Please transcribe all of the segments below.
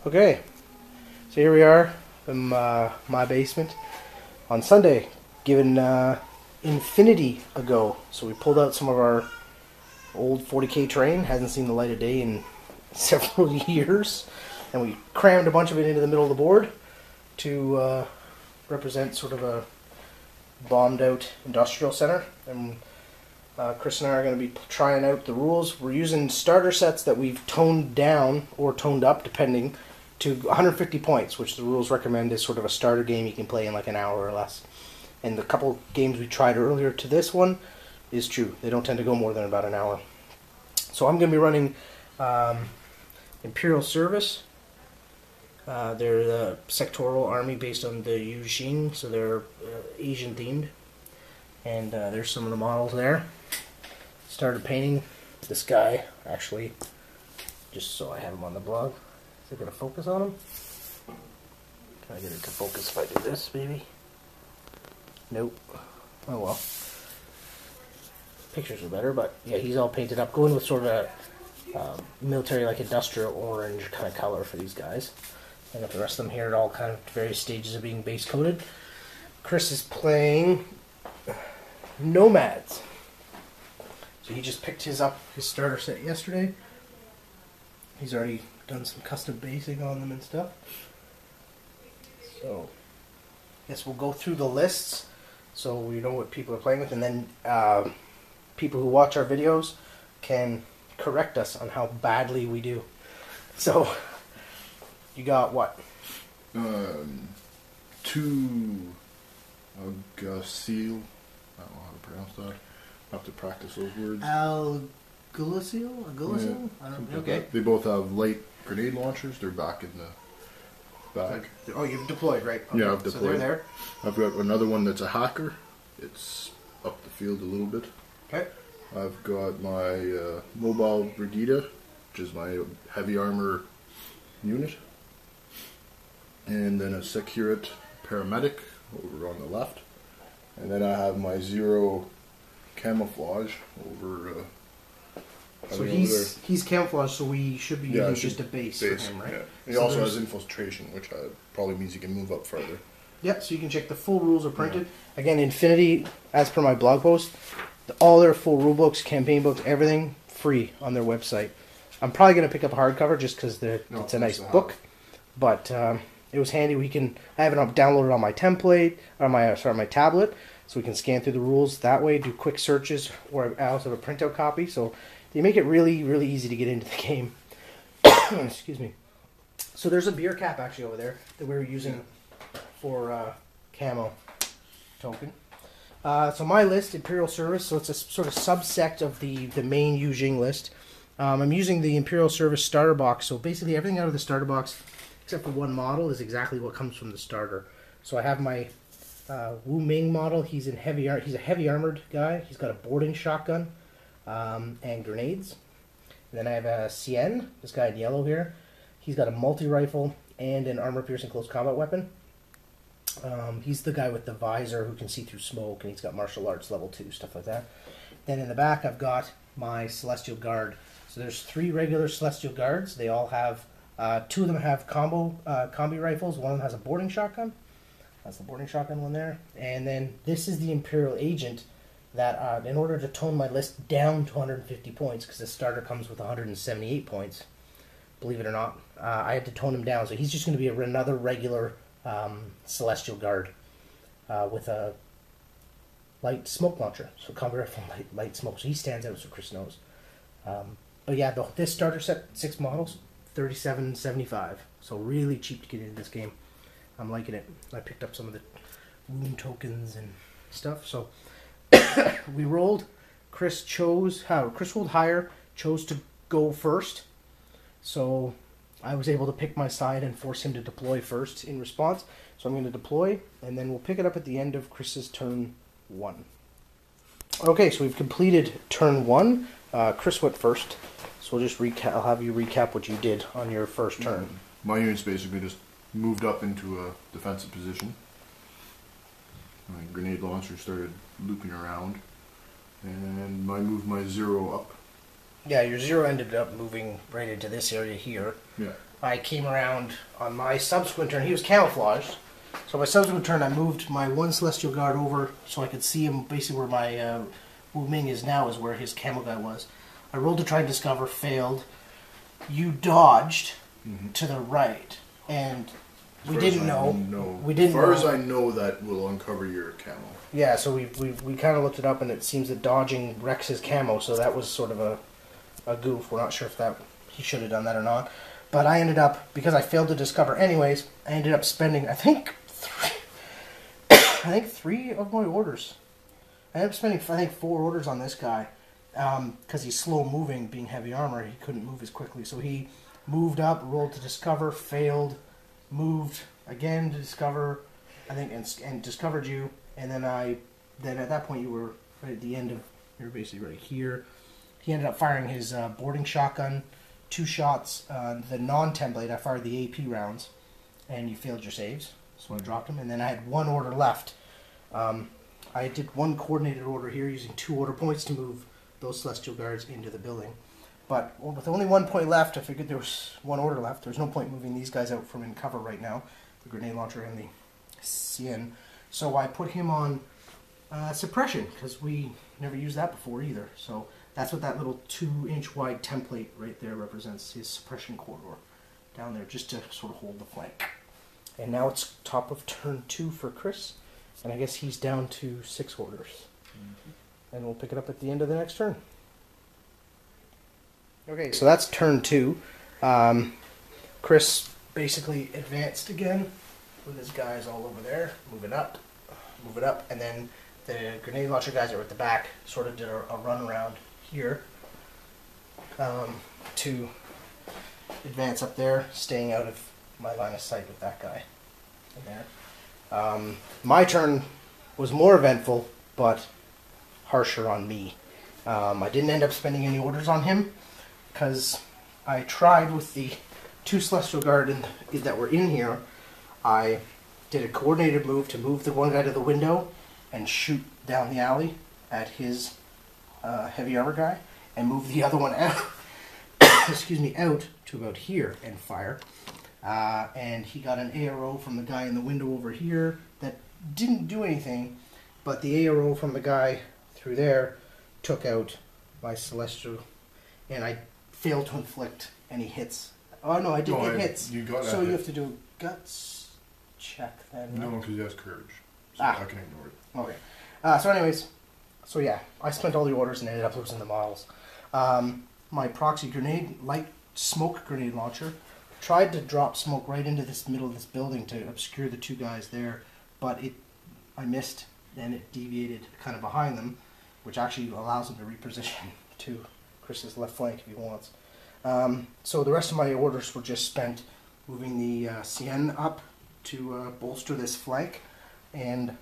Okay, so here we are in my basement on Sunday, giving Infinity a go. So we pulled out some of our old 40K terrain, hasn't seen the light of day in several years, and we crammed a bunch of it into the middle of the board to represent sort of a bombed out industrial center. And Chris and I are going to be trying out the rules. We're using starter sets that we've toned down or toned up, depending, to 150 points, which the rules recommend is sort of a starter game you can play in like an hour or less. And the couple games we tried earlier to this one is true. They don't tend to go more than about an hour. So I'm going to be running Imperial Service. They're the sectoral army based on the Yu Xing, so they're Asian themed. And there's some of the models there. Started painting this guy, actually, just so I have him on the blog. Is it going to focus on him? Can I get it to focus if I do this, maybe? Nope. Oh well. Pictures are better, but yeah, he's all painted up. Going with sort of a military, like industrial orange kind of color for these guys. I got the rest of them here at all kind of various stages of being base coated. Chris is playing Nomads. So he just picked his starter set yesterday. He's already done some custom basing on them and stuff. So I guess we'll go through the lists so we know what people are playing with, and then people who watch our videos can correct us on how badly we do. So you got what? 2 Algacil. I don't know how to pronounce that. I have to practice those words. Algulacil? Yeah. I don't know. Okay. They both have light grenade launchers. They're back in the bag. Oh, you've deployed, right? Okay. Yeah, I've deployed. So they're there. I've got another one that's a hacker. It's up the field a little bit. Okay. I've got my Mobile Brigida, which is my heavy armor unit. And then a Securit Paramedic over on the left. And then I have my Zero Camouflage over... So he's camouflaged, so we should be using just a base for him, right? Yeah. He So also has infiltration, which probably means he can move up further. Yeah, so you can check the full rules are printed. Yeah. Again, Infinity, as per my blog post, all their full rule books, campaign books, everything free on their website. I'm probably going to pick up a hardcover just because it's a nice book, but it was handy. I have it downloaded on my template, on my tablet, so we can scan through the rules that way, do quick searches, or I also have a printout copy, so they make it really, really easy to get into the game. Excuse me. So there's a beer cap actually over there that we were using for camo token. So my list, Imperial Service, so it's a sort of subsect of the main Yu Xing list. I'm using the Imperial Service starter box, so basically everything out of the starter box, except for one model, is exactly what comes from the starter. So I have my Wu Ming model. He's a heavy armored guy. He's got a boarding shotgun and grenades. And then I have a Cien, this guy in yellow here. He's got a multi-rifle and an armor-piercing close combat weapon. He's the guy with the visor who can see through smoke, and he's got martial arts level 2, stuff like that. Then in the back I've got my Celestial Guard. So there's 3 regular Celestial Guards. They all have, 2 of them have combi rifles. One of them has a boarding shotgun. That's the boarding shotgun one there. And then this is the Imperial Agent that, in order to tone my list down to 150 points, because the starter comes with 178 points, believe it or not, I had to tone him down. So he's just going to be another regular Celestial Guard with a light smoke launcher. So combi rifle light smoke. So he stands out, so Chris knows. But yeah, this starter set, 6 models, $37.75. So really cheap to get into this game. I'm liking it. I picked up some of the room tokens and stuff. So we rolled. Chris rolled higher, chose to go first. So I was able to pick my side and force him to deploy first in response. So I'm going to deploy, and then we'll pick it up at the end of Chris's turn 1. Okay, so we've completed turn 1. Chris went first. So we'll just recap. I'll have you recap what you did on your first turn. My units basically just moved up into a defensive position. My grenade launcher started looping around, and I moved my Zero up. Yeah, your Zero ended up moving right into this area here. Yeah. I came around on my subsequent turn. He was camouflaged. So my subsequent turn, I moved my one Celestial Guard over so I could see him basically where my Wu Ming is now is where his camo guy was. I rolled to try and discover, failed. You dodged to the right, and we didn't know. We didn't. As far as I know, that will uncover your camo. Yeah, so we kind of looked it up, and it seems that dodging wrecks his camo. So that was sort of a goof. We're not sure if he should have done that or not. But I ended up, because I failed to discover anyways, I ended up spending I think three of my orders. I ended up spending 4 orders on this guy because he's slow moving, being heavy armor. He couldn't move as quickly, so he moved up, rolled to discover, failed, moved again to discover, I think, and discovered you. And then at that point you were right at the end of, you were basically right here. He ended up firing his boarding shotgun, 2 shots. The non-template, I fired the AP rounds, and you failed your saves, so I dropped him. And then I had 1 order left. I did 1 coordinated order here using 2 order points to move those Celestial Guards into the building. But with only 1 point left, I figured there was 1 order left. There's no point moving these guys out from in cover right now, the grenade launcher and the CN. So I put him on suppression, because we never used that before either. So that's what that little 2-inch wide template right there represents, his suppression corridor down there, just to sort of hold the flank. And now it's top of turn 2 for Chris, and I guess he's down to 6 orders. And we'll pick it up at the end of the next turn. Okay, so that's turn 2. Chris basically advanced again with his guys all over there, move it up, and then the grenade launcher guys that were at the back sort of did a run around here to advance up there, staying out of my line of sight with that guy in there. My turn was more eventful, but harsher on me. I didn't end up spending any orders on him, because I tried with the 2 Celestial Guard that were in here. I did a coordinated move to move the one guy to the window and shoot down the alley at his heavy armor guy, and move the other one out, excuse me, out to about here and fire. And he got an ARO from the guy in the window over here that didn't do anything, but the ARO from the guy through there took out my Celestial, and I failed to inflict any hits. Oh no, I did get hits. You got so you have to do a guts check then. No, because he has courage. So I can ignore it. Okay. So anyways, so yeah, I spent all the orders and ended up losing the models. My proxy grenade, light smoke grenade launcher, tried to drop smoke right into this middle of this building to obscure the 2 guys there, but I missed, and it deviated kind of behind them, which actually allows him to reposition to Chris's left flank if he wants. So the rest of my orders were just spent moving the CN up to bolster this flank, and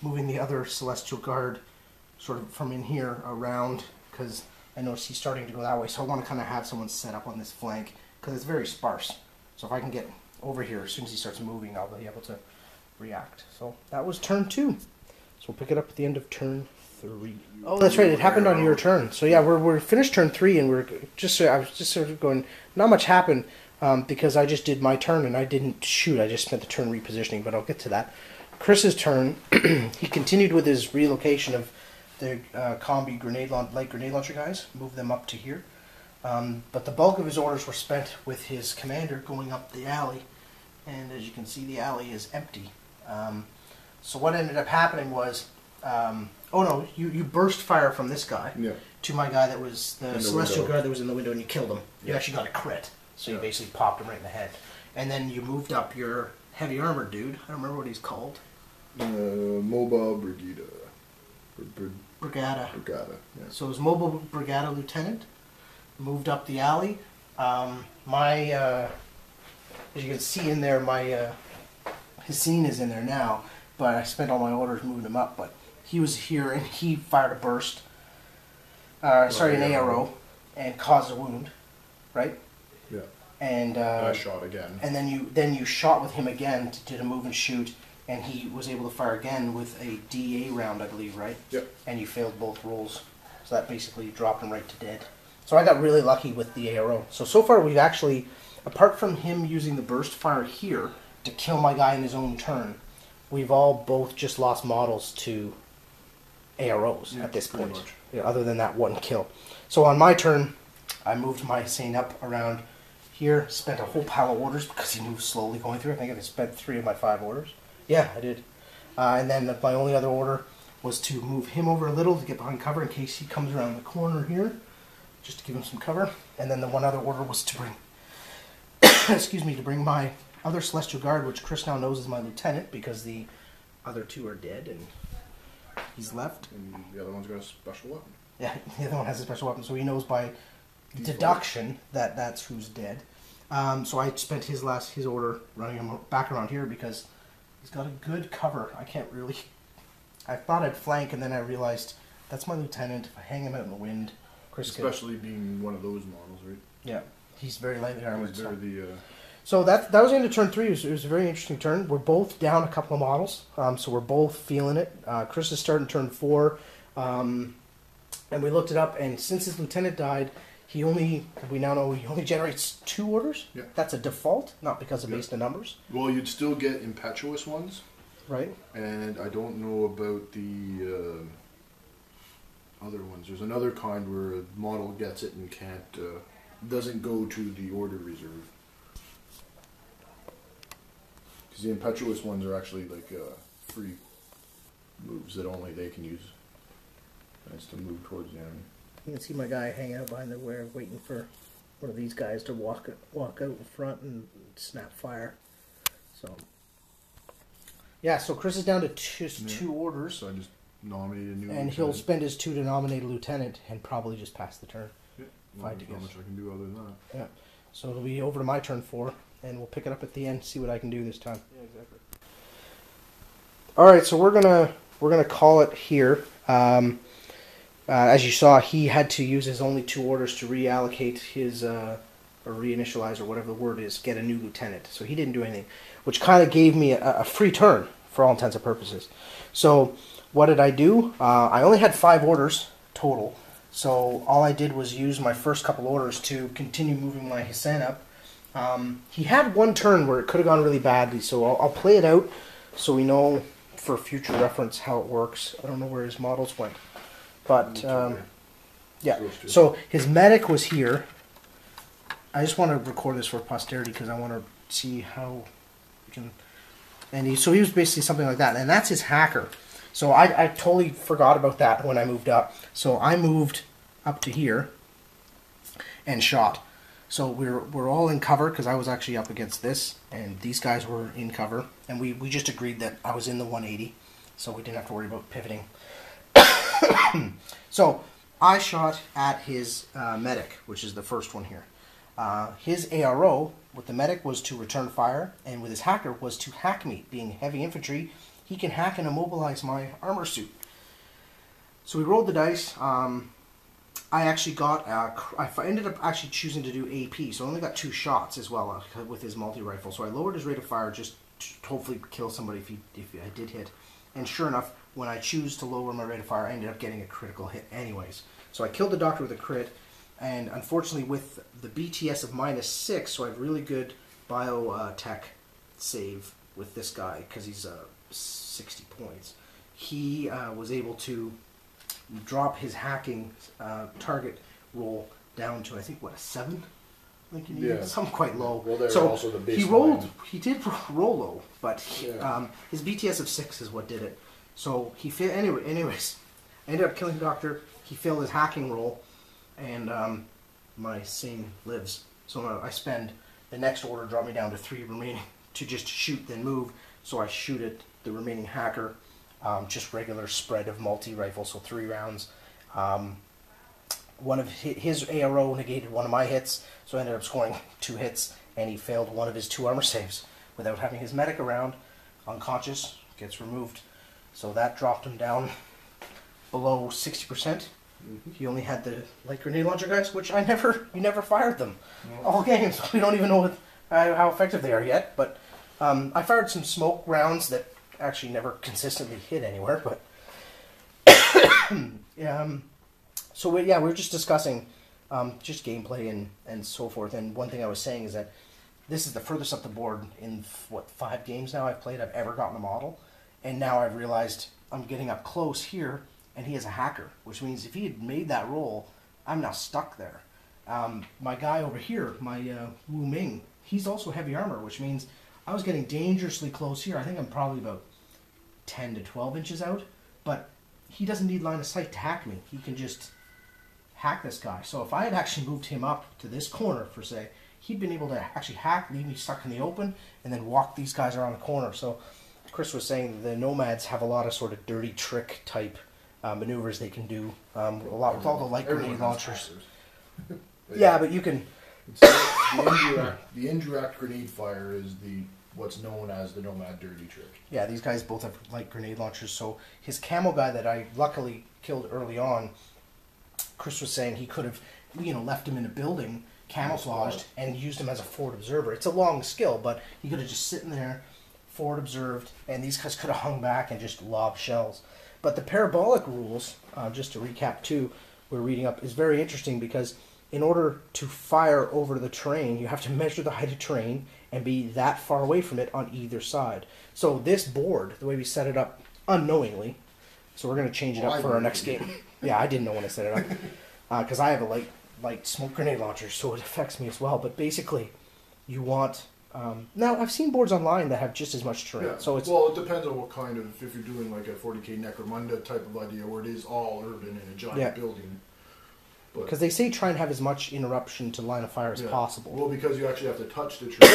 moving the other Celestial Guard sort of from in here around, because I noticed he's starting to go that way, so I want to kind of have someone set up on this flank, because it's very sparse. So if I can get over here, as soon as he starts moving, I'll be able to react. So that was turn 2. So we'll pick it up at the end of turn 3. Oh, that's right. It happened on your turn. So yeah, we're finished turn 3, and I was just sort of going. Not much happened because I just did my turn and I didn't shoot. I just spent the turn repositioning, but I'll get to that. Chris's turn. He continued with his relocation of the combi light grenade launcher guys. Moved them up to here. But the bulk of his orders were spent with his commander going up the alley, and as you can see, the alley is empty. So what ended up happening was, oh no, you burst fire from this guy to my guy that was the Celestial Guard that was in the window, and you killed him. You actually got a crit, so you basically popped him right in the head. And then you moved up your heavy armor dude. I don't remember what he's called. Mobile Brigada. Brigada. Brigada, yeah. So it was Mobile Brigada Lieutenant. Moved up the alley. As you can see in there, his scene is in there now, but I spent all my orders moving him up. But he was here, and he fired a burst, an ARO, and caused a wound, right? Yeah. And I shot again. And then you shot with him again to do a move and shoot, and he was able to fire again with a DA round, I believe, right? Yep. And you failed both rolls, so that basically dropped him right to dead. So I got really lucky with the ARO. So far we've actually, apart from him using the burst fire here to kill my guy in his own turn, we've all both just lost models to AROs at this pretty point. much. Yeah, other than that one kill. So on my turn, I moved my Sane up around here, spent a whole pile of orders because he moved slowly going through. I think I spent 3 of my 5 orders. Yeah, I did. And then my only other order was to move him over a little to get behind cover in case he comes around the corner here, just to give him some cover. And then the one other order was to bring, excuse me, to bring my other Celestial Guard, which Chris now knows is my lieutenant because the other 2 are dead and he's left. And the other one's got a special weapon. Yeah, the other one has a special weapon, so he knows by deduction that that's who's dead. So I spent his order running him back around here because he's got a good cover. I can't really... I thought I'd flank, and then I realized that's my lieutenant. If I hang him out in the wind, Chris Especially being one of those models, right? Yeah, he's very lightly armored. So that was into turn 3. It was a very interesting turn. We're both down a couple of models, so we're both feeling it. Chris is starting turn 4, and we looked it up, and since his lieutenant died, we now know he only generates 2 orders. Yeah. That's a default, not because of based on numbers. Well, you'd still get impetuous ones. Right. And I don't know about the other ones. There's another kind where a model gets it and doesn't go to the order reserve. Because the impetuous ones are actually like free moves that only they can use. That's to move towards the enemy. You can see my guy hanging out behind the wire waiting for one of these guys to walk out in front and snap fire. So... yeah, so Chris is down to just 2 orders. So I just nominated a new and he'll spend his 2 to nominate a lieutenant and probably just pass the turn. Yeah, if I had to not guess. much I can do other than that. Yeah. So it'll be over to my turn 4, and we'll pick it up at the end, see what I can do this time. Yeah, exactly. Alright, so we're gonna call it here. As you saw, he had to use his only 2 orders to reallocate his or reinitialize, or whatever the word is, get a new lieutenant. So he didn't do anything, which kind of gave me a free turn for all intents and purposes. So what did I do? I only had 5 orders total, so all I did was use my first couple orders to continue moving my Hisan up. He had one turn where it could have gone really badly, so I'll play it out so we know for future reference how it works. I don't know where his models went, but yeah. So his medic was here. I just want to record this for posterity because I want to see how we can. And so he was basically something like that, and that's his hacker. So I totally forgot about that when I moved up. So I moved up to here and shot. So we're all in cover because I was actually up against this, and these guys were in cover, and we just agreed that I was in the 180, so we didn't have to worry about pivoting. So I shot at his medic, which is the first one here. His ARO with the medic was to return fire, and with his hacker was to hack me. Being heavy infantry, he can hack and immobilize my armor suit. So we rolled the dice. I actually got, I ended up actually choosing to do AP, so I only got 2 shots as well with his multi-rifle. So I lowered his rate of fire just to hopefully kill somebody if I did hit. And sure enough, when I choose to lower my rate of fire, I ended up getting a critical hit anyways. So I killed the doctor with a crit. And unfortunately, with the BTS of -6, so I have really good biotech save with this guy because he's 60 points. He was able to drop his hacking target roll down to, I think, what, a 7? Like, yeah, something quite low. Well, so also the he did roll low, but his BTS of 6 is what did it. So he failed. Anyways, I ended up killing the doctor. He failed his hacking roll. And my Sane lives. So I spend the next order, drop me down to 3 remaining to just shoot, then move. So I shoot at the remaining hacker, just regular spread of multi-rifle, so 3 rounds. One of his ARO negated one of my hits, so I ended up scoring 2 hits, and he failed one of his 2 armor saves without having his medic around. Unconscious, gets removed. So that dropped him down below 60%. He only had the light grenade launcher guys, which you never fired them. All games. We don't even know how effective they are yet, but I fired some smoke rounds that actually never consistently hit anywhere, but so we were just discussing just gameplay and so forth, and one thing I was saying is that this is the furthest up the board in, what, 5 games now I've played I've ever gotten a model. And now I've realized I'm getting up close here, and he is a hacker, which means if he had made that roll, I'm now stuck there. My guy over here, my Wu Ming, he's also heavy armor, which means I was getting dangerously close here. I think I'm probably about 10 to 12 inches out, but he doesn't need line of sight to hack me. He can just hack this guy. So if I had actually moved him up to this corner, for say, he'd been able to actually hack, leave me stuck in the open, and then walk these guys around the corner. So Chris was saying the Nomads have a lot of sort of dirty trick type maneuvers they can do. A lot with all the light grenade launchers. Yeah, but you can... The indirect grenade fire is what's known as the Nomad dirty trick. Yeah, these guys both have light grenade launchers. So his camo guy that I luckily killed early on, Chris was saying he could have, left him in a building, camouflaged, and used him as a forward observer. It's a long skill, but he could have just sitting there, forward observed, and these guys could have hung back and just lobbed shells. But the parabolic rules, just to recap too, we're reading up, is very interesting because in order to fire over the terrain, you have to measure the height of terrain and be that far away from it on either side. So this board, the way we set it up unknowingly, so we're going to change it up for our next game. Yeah, I didn't know when I set it up because I have a light smoke grenade launcher, so it affects me as well. But basically, you want... now, I've seen boards online that have just as much terrain. Yeah. So it's... Well, it depends on what kind of... If you're doing like a 40k Necromunda type of idea where it is all urban in a giant building. Because they say try and have as much interruption to line of fire as possible. Well, because you actually have to touch the tree,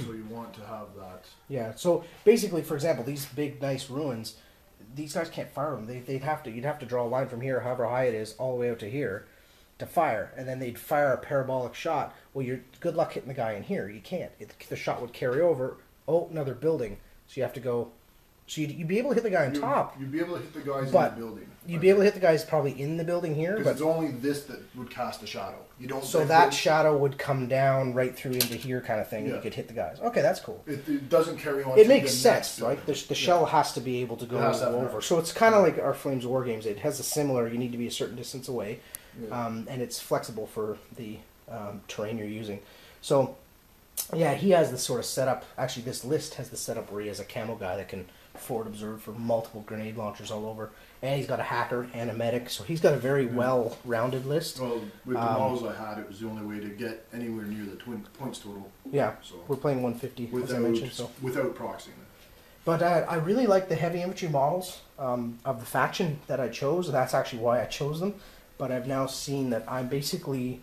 so you want to have that. Yeah, so basically, for example, these big, nice ruins, these guys can't fire them. You'd have to draw a line from here, however high it is, all the way out to here, to fire. And then they'd fire a parabolic shot. Well, you're good luck hitting the guy in here. You can't. The shot would carry over. Oh, another building. So you have to go... So you'd be able to hit the guy on top. You'd be able to hit the guys in the building. You'd be able to hit the guys probably in the building here. Because it's only this that would cast a shadow. You don't. So that shadow would come down right through into here kind of thing. Yeah. You could hit the guys. Okay, that's cool. It doesn't carry on. It makes sense, right? The shell has to be able to go over. So it's kind of like our Flames War games. It has a similar, you need to be a certain distance away. Yeah. And it's flexible for the terrain you're using. So, yeah, he has this sort of setup. Actually, this list has the setup where he has a camo guy that can forward observe for multiple grenade launchers all over, and he's got a hacker and a medic, so he's got a very well-rounded list. Well, with the models I had, it was the only way to get anywhere near the points total. Yeah, so we're playing 150, as I mentioned. So without proxying it. But I really like the heavy infantry models of the faction that I chose. That's actually why I chose them. But I've now seen that I'm basically...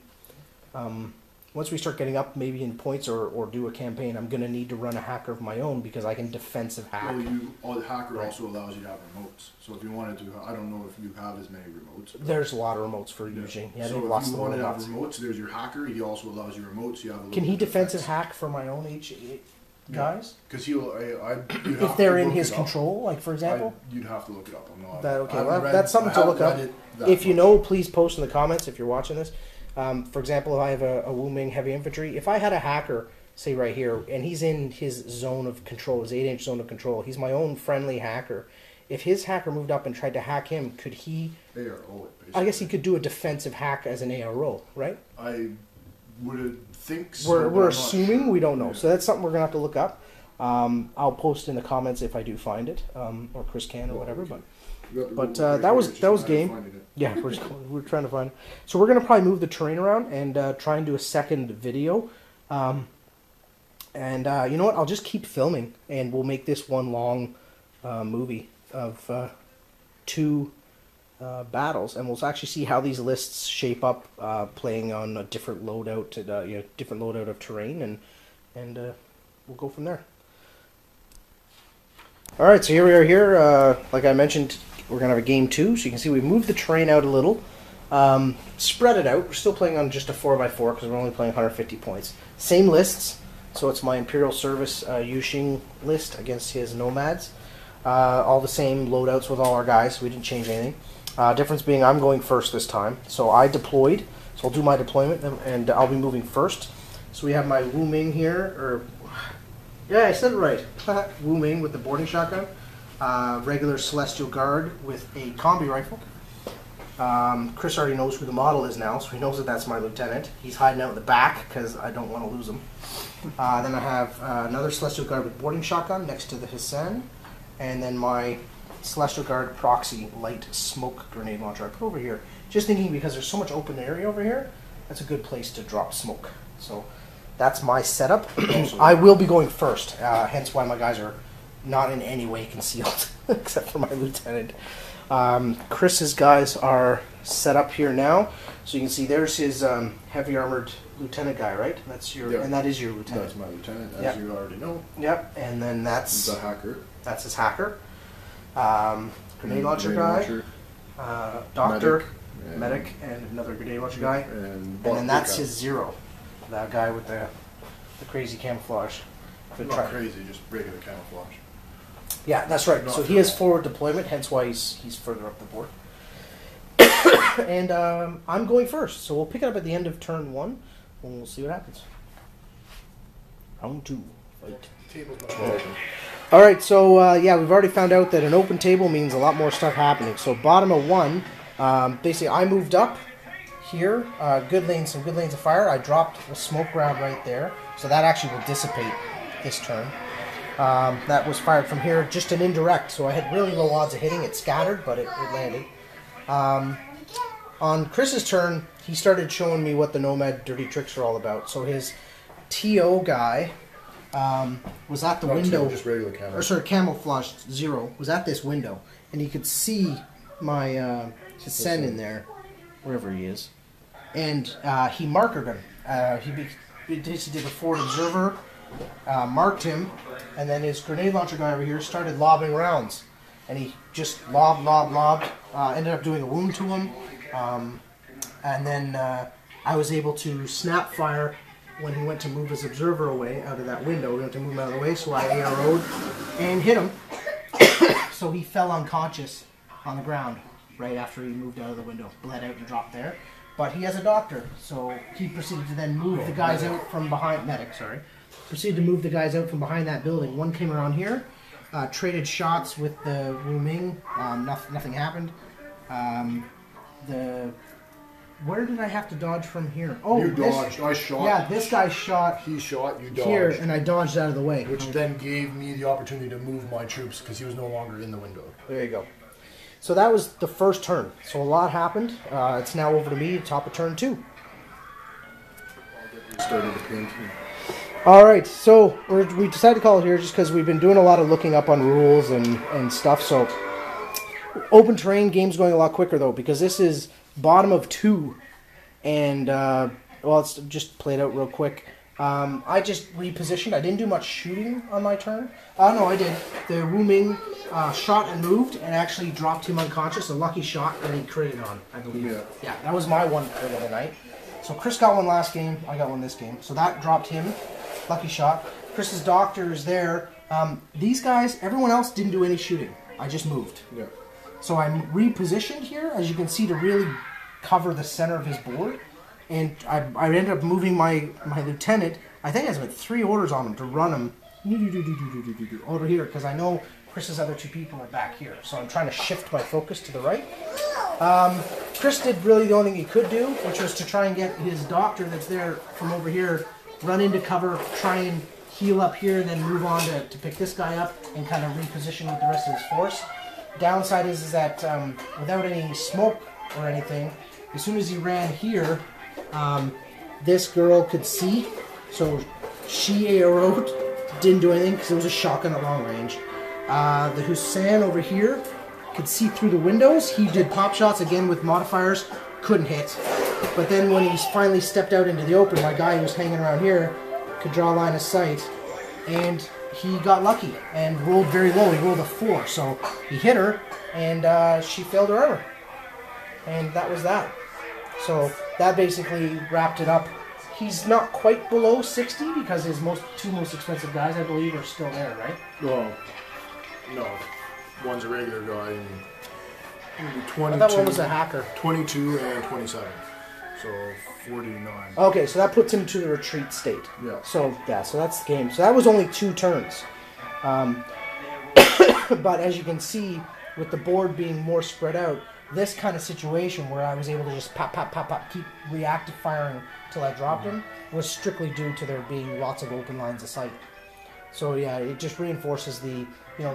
once we start getting up maybe in points or do a campaign, I'm going to need to run a hacker of my own because I can defensive hack. Well, the hacker also allows you to have remotes. So if you wanted to, I don't know if you have as many remotes. There's a lot of remotes for using. Yeah, so if you want to have remotes, there's your hacker. He also allows you remotes. You have. Can he defensive hack for my own guys? Because he'll. If they're in his control, like for example. You'd have to look it up. I'm not. Okay, well, that's something to look up. If you know, please post in the comments if you're watching this. For example, if I have a Wu Ming heavy infantry, if I had a hacker, say right here, and he's in his zone of control, his 8-inch zone of control, he's my own friendly hacker. If his hacker moved up and tried to hack him, could he... ARO it, basically. I guess he could do a defensive hack as an ARO, right? I would think so. We're assuming, sure. We don't know. Yeah. So that's something we're going to have to look up. I'll post in the comments if I do find it, or Chris can or whatever, but that was game. Yeah, we're trying to find it. So we're going to probably move the terrain around and try and do a second video. You know what? I'll just keep filming, and we'll make this one long movie of 2 battles, and we'll actually see how these lists shape up, playing on a different loadout, different loadout of terrain, and we'll go from there. All right, so here we are here. Like I mentioned, we're going to have a game 2, so you can see we've moved the terrain out a little, spread it out. We're still playing on just a 4x4 because we're only playing 150 points. Same lists, so it's my Imperial Service Yuxing list against his Nomads. All the same loadouts with all our guys, so we didn't change anything. Difference being I'm going first this time, so I deployed, so I'll do my deployment, and I'll be moving first. So we have my Wu Ming here, yeah, I said it right. Wu Ming with the boarding shotgun. Regular Celestial Guard with a combi rifle. Chris already knows who the model is now, so he knows that that's my lieutenant. He's hiding out in the back because I don't want to lose him. Then I have another Celestial Guard with boarding shotgun next to the Hissen, and then my Celestial Guard proxy light smoke grenade launcher I put over here. Just thinking because there's so much open area over here, that's a good place to drop smoke. So that's my setup. I will be going first, hence why my guys are not in any way concealed, except for my lieutenant. Chris's guys are set up here now, so you can see there's his heavy armored lieutenant guy, right? That's your, and that is your lieutenant. That's my lieutenant, as you already know. Yep, and then that's the hacker. That's his hacker. Grenade launcher guy, doctor, medic, and another grenade launcher guy, and then that's his Zero, that guy with the crazy camouflage. Not crazy, just regular camouflage. Yeah, that's right. So he has forward deployment, hence why he's further up the board. And I'm going first, so we'll pick it up at the end of turn 1, and we'll see what happens. Round 2, fight. All right, so yeah, we've already found out that an open table means a lot more stuff happening. So bottom of 1, basically I moved up here, some good lanes of fire. I dropped a smoke round right there, so that actually will dissipate this turn. That was fired from here, just an indirect, so I had really low odds of hitting. It scattered, but it landed. On Chris's turn, he started showing me what the Nomad dirty tricks are all about. So his TO guy was at the window. Just regular camo. Or sorry, camouflage Zero was at this window, and he could see my Hissen in there, wherever he is, and he markered him. He did a forward observer. Marked him, and then his grenade launcher guy over here started lobbing rounds, and he just lobbed, ended up doing a wound to him, and then I was able to snap fire when he went to move his observer away out of that window. We went to move him out of the way, so I ARO'd and hit him, so he fell unconscious on the ground right after he moved out of the window, bled out and dropped there. But he has a doctor, so he proceeded to then move the guys out from behind, proceeded to move the guys out from behind that building. One came around here, traded shots with the Wu Ming. Nothing happened. Where did I have to dodge from here? Oh, you dodged. I shot. Yeah, this guy shot. He shot. You dodged. Here, and I dodged out of the way. Which then gave me the opportunity to move my troops because he was no longer in the window. There you go. So that was the first turn. So a lot happened. It's now over to me, top of turn 2. Started the paint. Alright, so we decided to call it here just because we've been doing a lot of looking up on rules and stuff. So open terrain game's going a lot quicker though, because this is bottom of 2. And, well, let's just play it out real quick. I just repositioned. I didn't do much shooting on my turn. No, I did. The Wu Ming shot and moved and actually dropped him unconscious. A lucky shot that he critted on, I believe. Yeah, that was my one crit of the night. So Chris got one last game. I got one this game. So that dropped him. Lucky shot. Chris's doctor is there. These guys, everyone else didn't do any shooting. I just moved. Yeah. So I'm repositioned here, as you can see, to really cover the center of his board. And I ended up moving my lieutenant. I think I spent 3 orders on him to run him over here, because I know Chris's other 2 people are back here. So I'm trying to shift my focus to the right. Chris did really the only thing he could do, which was to try and get his doctor that's there from over here, run into cover, try and heal up here, then move on to pick this guy up and kind of reposition with the rest of his force. Downside is that without any smoke or anything, as soon as he ran here, this girl could see, so she ARO'd, didn't do anything because it was a shotgun at long range. The Hissen over here could see through the windows. He did pop shots again with modifiers, couldn't hit. But then when he finally stepped out into the open, my guy who was hanging around here could draw a line of sight, and he got lucky and rolled very low. He rolled a 4, so he hit her, and she failed her armor. And that was that. So that basically wrapped it up. He's not quite below 60 because his 2 most expensive guys, I believe, are still there, right? Well, no. One's a regular guy and 22. I thought one was a hacker. 22 and 27. So 49. Okay, so that puts him to the retreat state. Yeah. So that's the game. So that was only 2 turns. But as you can see, with the board being more spread out, this kind of situation where I was able to just pop, pop, pop, pop, keep reactive firing till I dropped them was strictly due to there being lots of open lines of sight. So yeah, it just reinforces the,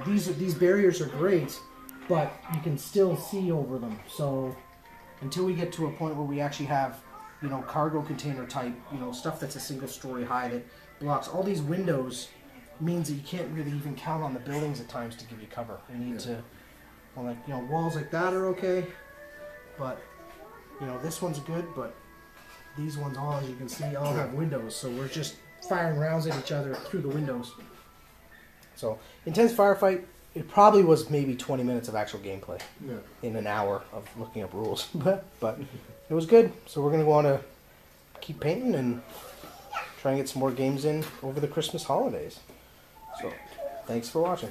these barriers are great, but you can still see over them. So until we get to a point where we actually have, cargo container type, stuff that's a single story high that blocks all these windows, means that you can't really even count on the buildings at times to give you cover. You need to, walls like that are okay, but this one's good, but these ones all, as you can see, all have windows, so we're just firing rounds at each other through the windows. So intense firefight. It probably was maybe 20 minutes of actual gameplay in an hour of looking up rules, but it was good. So we're gonna go on to keep painting and try and get some more games in over the Christmas holidays. So thanks for watching.